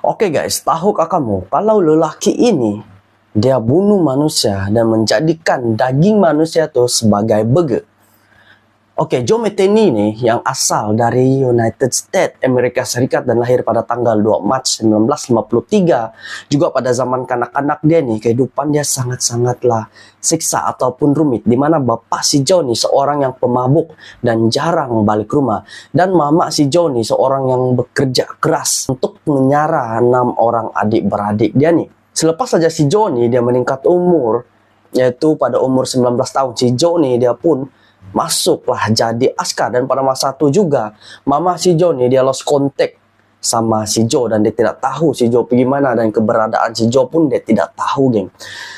Oke guys, tahukah kamu kalau lelaki ini dia bunuh manusia dan menjadikan daging manusia itu sebagai burger? Oke, Joe Metheny ini yang asal dari United States, Amerika Serikat dan lahir pada tanggal 2 Maret 1953. Juga pada zaman kanak-kanak dia nih, kehidupan dia sangat-sangatlah siksa ataupun rumit. Dimana bapak si Joe nih seorang yang pemabuk dan jarang balik rumah. Dan mama si Joe nih seorang yang bekerja keras untuk menyara 6 orang adik-beradik dia nih. Selepas saja si Joe nih dia meningkat umur, yaitu pada umur 19 tahun, si Joe nih dia pun masuklah jadi askar. Dan pada masa itu juga mama si Joe nih dia lost contact sama si Joe dan dia tidak tahu si Joe pergi mana, dan keberadaan si Joe pun dia tidak tahu, geng.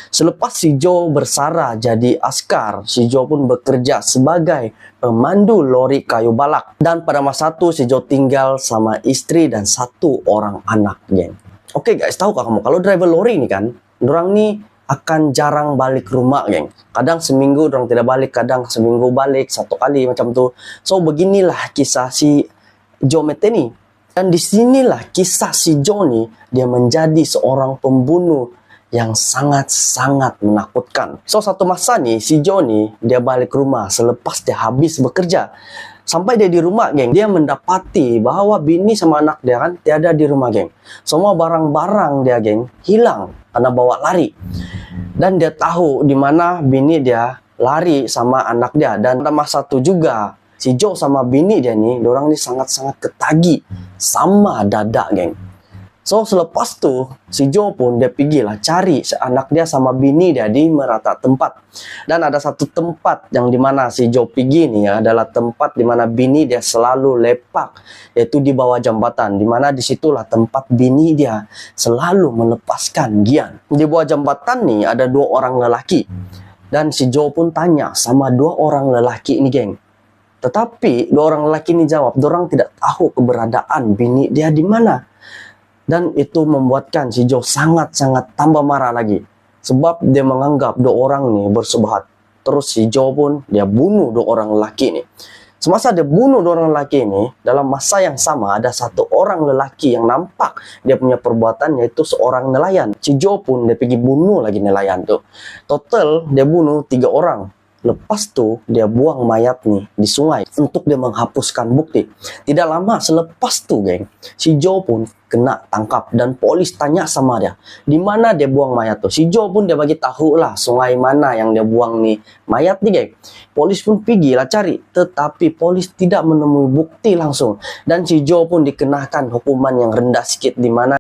Selepas si Joe bersara jadi askar, si Joe pun bekerja sebagai pemandu lori kayu balak. Dan pada masa itu si Joe tinggal sama istri dan 1 orang anak, geng. Oke guys, tahukah kamu kalau driver lori ini kan, dorang nih akan jarang balik rumah, geng. Kadang seminggu orang tidak balik, kadang seminggu balik 1 kali macam tuh. So beginilah kisah si Joe Metheny. Dan disinilah kisah si Joe nih, dia menjadi seorang pembunuh yang sangat-sangat menakutkan. So satu masa nih si Joe nih dia balik rumah selepas dia habis bekerja. Sampai dia di rumah, geng, dia mendapati bahwa bini sama anak dia kan tiada di rumah, geng. Semua barang-barang dia, geng, hilang karena bawa lari. Dan dia tahu di mana bini dia lari sama anak dia. Dan pada masa itu juga si Joe sama bini dia nih, dorang nih sangat-sangat ketagi sama dadak, geng. So selepas tu si Joe pun dia pergilah cari anak dia sama bini dia di merata tempat. Dan ada satu tempat yang dimana si Joe pergi nih ya, adalah tempat dimana bini dia selalu lepak, yaitu di bawah jambatan. Dimana disitulah tempat bini dia selalu melepaskan gian. Di bawah jambatan nih ada 2 orang lelaki. Dan si Joe pun tanya sama 2 orang lelaki ini, geng. Tetapi 2 orang lelaki ini jawab, dorang tidak tahu keberadaan bini dia di mana. Dan itu membuatkan si Joe sangat-sangat tambah marah lagi. Sebab dia menganggap 2 orang nih bersubhat. Terus si Joe pun dia bunuh 2 orang lelaki ini. Semasa dia bunuh 2 orang lelaki ini, dalam masa yang sama ada 1 orang lelaki yang nampak dia punya perbuatan, yaitu seorang nelayan. Si Joe pun dia pergi bunuh lagi nelayan tuh. Total dia bunuh 3 orang. Lepas tu dia buang mayat nih di sungai untuk dia menghapuskan bukti. Tidak lama selepas tu, geng, si Joe pun kena tangkap dan polis tanya sama dia di mana dia buang mayat tuh. Si Joe pun dia bagi tahu lah sungai mana yang dia buang nih mayat nih, geng. Polis pun pergi lah cari, tetapi polis tidak menemui bukti langsung. Dan si Joe pun dikenakan hukuman yang rendah sikit, di mana